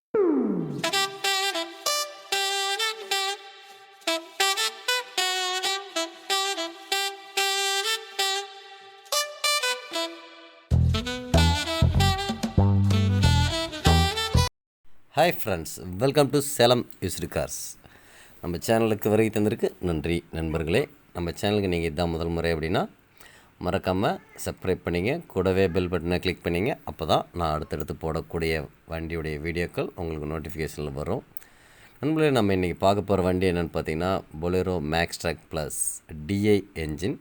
Hi friends, welcome to Salem used cars. நம்ம சேனலுக்கு வருகை தந்திருக்கு நன்றி நண்பர்களே. நம்ம சேனலுக்கு நீங்கள் இதான் முதல் முறை அப்படின்னா மறக்காமல் சப்ஸ்கிரைப் பண்ணிங்க, கூடவே பெல் பட்டனை கிளிக் பண்ணிங்க. அப்போ தான் நான் அடுத்தடுத்து போடக்கூடிய வண்டியுடைய வீடியோக்கள் உங்களுக்கு நோட்டிஃபிகேஷனில் வரும். நண்பர்களே, நம்ம இன்றைக்கி பார்க்க போகிற வண்டி என்னென்னு பார்த்தீங்கன்னா bolero maxitruck plus DI engine.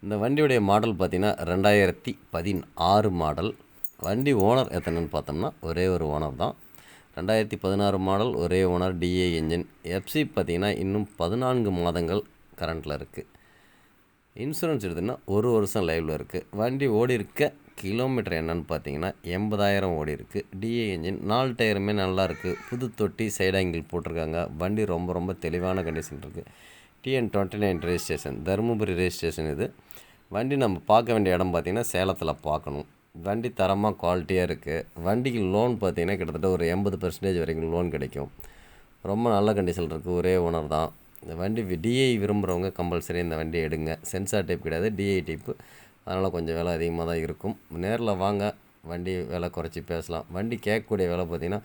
இந்த வண்டியுடைய மாடல் பார்த்திங்கன்னா 2016 மாடல். வண்டி ஓனர் எத்தனைன்னு பார்த்தோம்னா ஒரே ஒரு ஓனர் தான். 2016 மாடல், ஒரே ஓனர், டிஏ என்ஜின். எஃப்சி பார்த்திங்கன்னா இன்னும் 14 மாதங்கள் கரண்ட்டில் இருக்குது. இன்சூரன்ஸ் எடுத்துன்னா ஒரு வருஷம் லைவில் இருக்குது. வண்டி ஓடி இருக்க கிலோமீட்டர் என்னன்னு பார்த்தீங்கன்னா 80,000 ஓடி இருக்குது. டிஏ என்ஜின், 4 டயருமே நல்லா இருக்குது. புது தொட்டி, சைடு ஆங்கிள் போட்டிருக்காங்க. வண்டி ரொம்ப தெளிவான கண்டிஷன் இருக்குது. TN29 registration, Dharmapuri registration. இது வண்டி நம்ம பார்க்க வேண்டிய இடம் பார்த்திங்கன்னா சேலத்தில் பார்க்கணும். வண்டி தரமாக குவாலிட்டியாக இருக்குது. வண்டிக்கு லோன் பார்த்திங்கன்னா கிட்டத்தட்ட ஒரு 80% வரைக்கும் லோன் கிடைக்கும். ரொம்ப நல்ல கண்டிஷனில் இருக்குது. ஒரே ஓனர் தான். இந்த வண்டி டிஐ விரும்புகிறவங்க கம்பல்சரி இந்த வண்டி எடுங்க. சென்சார் டைப் கிடையாது, டிஐ டைப்பு. அதனால் கொஞ்சம் விலை அதிகமாக தான் இருக்கும். நேரில் வாங்க, வண்டி விலை குறைச்சி பேசலாம். வண்டி கேட்கக்கூடிய விலை பார்த்திங்கன்னா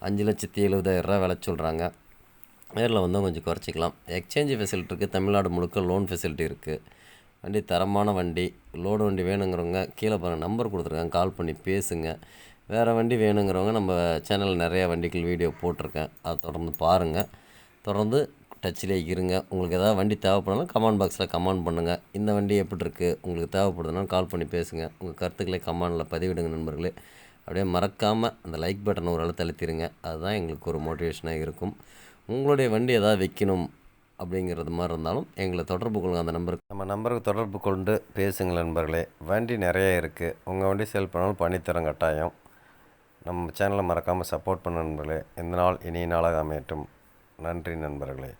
5,70,000 விலை சொல்கிறாங்க. நேரில் வந்தால் கொஞ்சம் குறைச்சிக்கலாம். எக்ஸ்சேஞ்ச் ஃபெசிலிட்டி இருக்குது. தமிழ்நாடு முழுக்க லோன் ஃபெசிலிட்டி இருக்குது. வண்டி தரமான வண்டி. லோடு வண்டி வேணுங்கிறவங்க கீழே பாருங்கள், நம்பர் கொடுத்துருக்காங்க, கால் பண்ணி பேசுங்க. வேறு வண்டி வேணுங்கிறவங்க நம்ம சேனலில் நிறையா வண்டிகள் வீடியோ போட்டிருக்கேன், அதை தொடர்ந்து பாருங்கள். தொடர்ந்து டச்சிலே இருங்க. உங்களுக்கு எதாவது வண்டி தேவைப்படணும் கமெண்ட் பாக்ஸில் கமெண்ட் பண்ணுங்கள். இந்த வண்டி எப்படி இருக்குது, உங்களுக்கு தேவைப்படுதுன்னா கால் பண்ணி பேசுங்க. உங்கள் கருத்துக்களை கமெண்டில் பதிவிடுங்க நண்பர்களே. அப்படியே மறக்காமல் அந்த லைக் பட்டனை ஒரு அளவு அழுத்திடுங்க. அதுதான் எங்களுக்கு ஒரு மோட்டிவேஷனாக இருக்கும். உங்களுடைய வண்டி எதாவது வைக்கணும் அப்படிங்கிறது மாதிரி இருந்தாலும் எங்களை தொடர்பு கொள்ளுங்கள். அந்த நம்பருக்கு தொடர்பு கொண்டு பேசுங்கள் நண்பர்களே. வண்டி நிறைய இருக்குது. உங்கள் வண்டி சேல் பண்ணாலும் பண்ணித்தரோம் கட்டாயம். நம்ம சேனலை மறக்காமல் சப்போர்ட் பண்ண நண்பர்களே. இந்த நாள் இனிய நாளாக அமையட்டும். நன்றி நண்பர்களே.